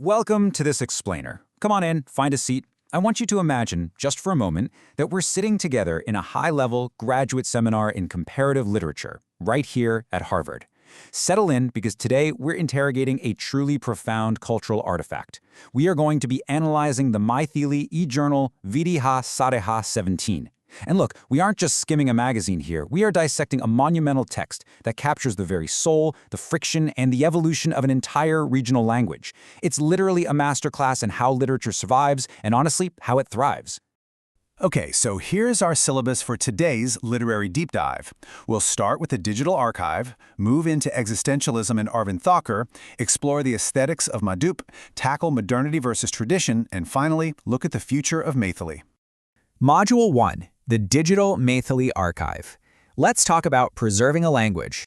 Welcome to this explainer. Come on in, find a seat. I want you to imagine, just for a moment, that we're sitting together in a high-level graduate seminar in comparative literature, right here at Harvard. Settle in because today we're interrogating a truly profound cultural artifact. We are going to be analyzing the Maithili e-journal Videha 17. And look, we aren't just skimming a magazine here. We are dissecting a monumental text that captures the very soul, the friction, and the evolution of an entire regional language. It's literally a masterclass in how literature survives and, honestly, how it thrives. Okay, so here's our syllabus for today's literary deep dive. We'll start with the digital archive, move into existentialism and Arvind Thakur, explore the aesthetics of Madhup, tackle modernity versus tradition, and finally, look at the future of Maithili. Module 1. The Digital Maithili Archive. Let's talk about preserving a language.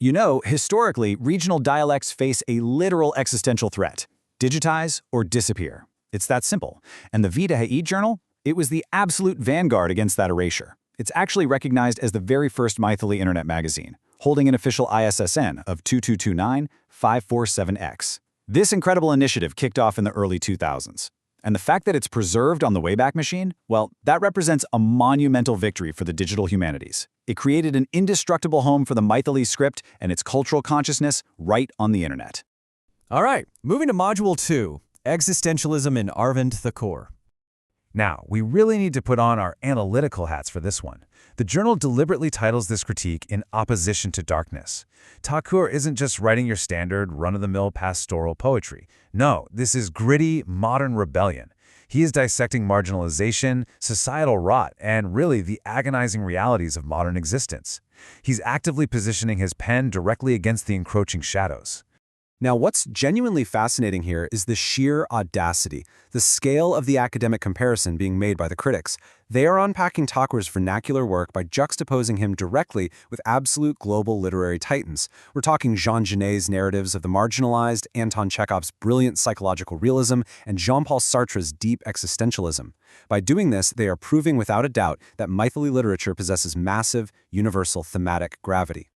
You know, historically, regional dialects face a literal existential threat: digitize or disappear. It's that simple. And the Videha e-journal? It was the absolute vanguard against that erasure. It's actually recognized as the very first Maithili internet magazine, holding an official ISSN of 2229547X. This incredible initiative kicked off in the early 2000s. And the fact that it's preserved on the Wayback Machine, well, that represents a monumental victory for the digital humanities. It created an indestructible home for the Maithili script and its cultural consciousness right on the internet. All right, moving to Module 2, Existentialism in Arvind Thakur. Now, we really need to put on our analytical hats for this one. The journal deliberately titles this critique in opposition to darkness. Thakur isn't just writing your standard, run-of-the-mill pastoral poetry. No, this is gritty, modern rebellion. He is dissecting marginalization, societal rot, and really the agonizing realities of modern existence. He's actively positioning his pen directly against the encroaching shadows. Now, what's genuinely fascinating here is the sheer audacity, the scale of the academic comparison being made by the critics. They are unpacking Thakur's vernacular work by juxtaposing him directly with absolute global literary titans. We're talking Jean Genet's narratives of the marginalized, Anton Chekhov's brilliant psychological realism, and Jean-Paul Sartre's deep existentialism. By doing this, they are proving without a doubt that Maithili literature possesses massive, universal thematic gravity.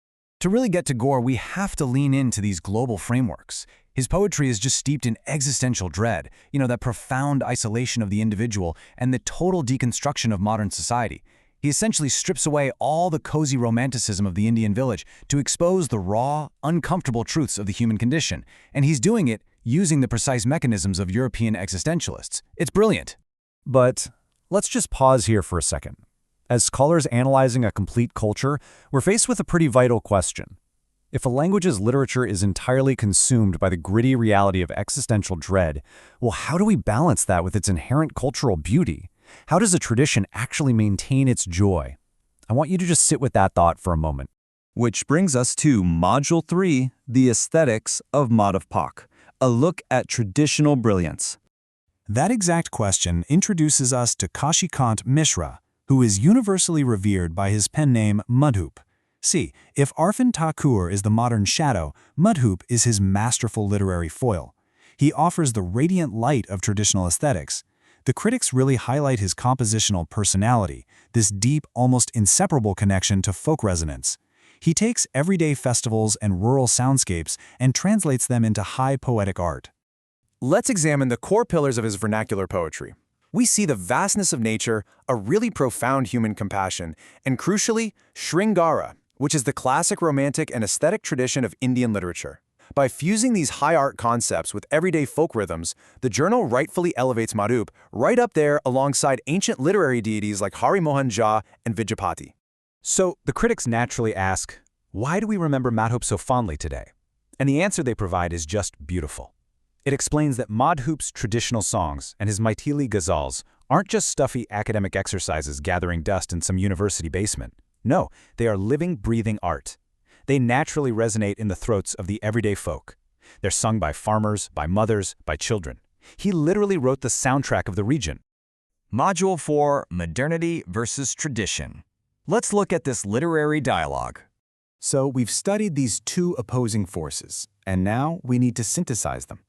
To really get to Gore, we have to lean into these global frameworks. His poetry is just steeped in existential dread, that profound isolation of the individual and the total deconstruction of modern society. He essentially strips away all the cozy romanticism of the Indian village to expose the raw, uncomfortable truths of the human condition, and he's doing it using the precise mechanisms of European existentialists. It's brilliant. But let's just pause here for a second. As scholars analyzing a complete culture, we're faced with a pretty vital question. If a language's literature is entirely consumed by the gritty reality of existential dread, well, how do we balance that with its inherent cultural beauty? How does a tradition actually maintain its joy? I want you to just sit with that thought for a moment. Which brings us to Module 3, The Aesthetics of Madhup, a look at traditional brilliance. That exact question introduces us to Kashikant Mishra, who is universally revered by his pen name Madhup. See, if Arvind Thakur is the modern shadow, Madhup is his masterful literary foil. He offers the radiant light of traditional aesthetics. The critics really highlight his compositional personality, this deep, almost inseparable connection to folk resonance. He takes everyday festivals and rural soundscapes and translates them into high poetic art. Let's examine the core pillars of his vernacular poetry. We see the vastness of nature, a really profound human compassion, and crucially, Shringara, which is the classic romantic and aesthetic tradition of Indian literature. By fusing these high art concepts with everyday folk rhythms, the journal rightfully elevates Madhup right up there alongside ancient literary deities like Hari Mohan Jha and Vidyapati. So the critics naturally ask, why do we remember Madhup so fondly today? And the answer they provide is just beautiful. It explains that Madhup's traditional songs and his Maithili ghazals aren't just stuffy academic exercises gathering dust in some university basement. No, they are living, breathing art. They naturally resonate in the throats of the everyday folk. They're sung by farmers, by mothers, by children. He literally wrote the soundtrack of the region. Module 4, Modernity versus Tradition. Let's look at this literary dialogue. So we've studied these two opposing forces, and now we need to synthesize them.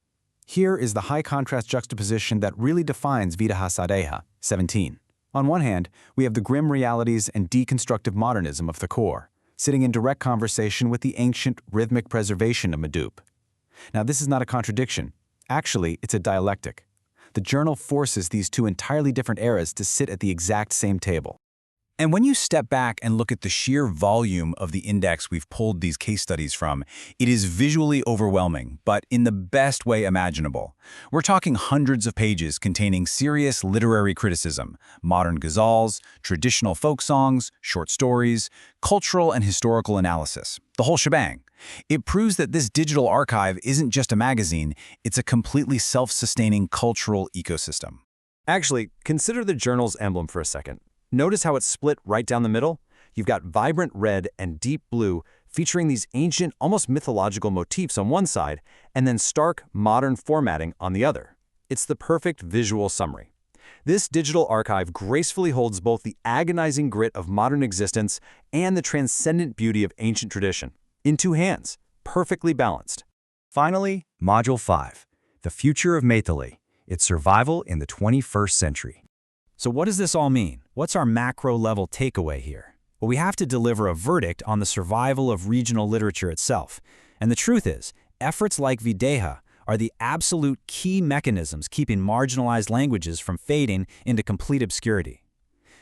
Here is the high contrast juxtaposition that really defines Videha 17. On one hand, we have the grim realities and deconstructive modernism of Thakur, sitting in direct conversation with the ancient rhythmic preservation of Madhup. Now, this is not a contradiction. Actually, it's a dialectic. The journal forces these two entirely different eras to sit at the exact same table. And when you step back and look at the sheer volume of the index we've pulled these case studies from, it is visually overwhelming, but in the best way imaginable. We're talking hundreds of pages containing serious literary criticism, modern ghazals, traditional folk songs, short stories, cultural and historical analysis, the whole shebang. It proves that this digital archive isn't just a magazine, it's a completely self-sustaining cultural ecosystem. Actually, consider the journal's emblem for a second. Notice how it's split right down the middle? You've got vibrant red and deep blue featuring these ancient, almost mythological motifs on one side, and then stark, modern formatting on the other. It's the perfect visual summary. This digital archive gracefully holds both the agonizing grit of modern existence and the transcendent beauty of ancient tradition. In two hands, perfectly balanced. Finally, Module 5, The Future of Maithili, Its Survival in the 21st Century. So what does this all mean? What's our macro-level takeaway here? Well, we have to deliver a verdict on the survival of regional literature itself. And the truth is, efforts like Videha are the absolute key mechanisms keeping marginalized languages from fading into complete obscurity.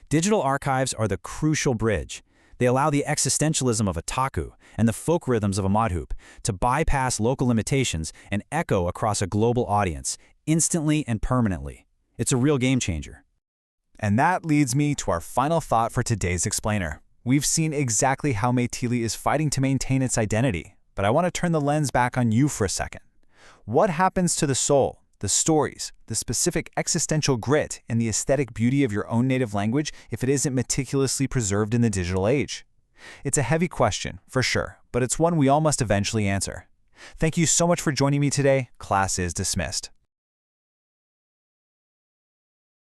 Digital archives are the crucial bridge. They allow the existentialism of a taku and the folk rhythms of a madhup to bypass local limitations and echo across a global audience, instantly and permanently. It's a real game changer. And that leads me to our final thought for today's explainer. We've seen exactly how Maithili is fighting to maintain its identity, but I want to turn the lens back on you for a second. What happens to the soul, the stories, the specific existential grit, and the aesthetic beauty of your own native language if it isn't meticulously preserved in the digital age? It's a heavy question, for sure, but it's one we all must eventually answer. Thank you so much for joining me today. Class is dismissed.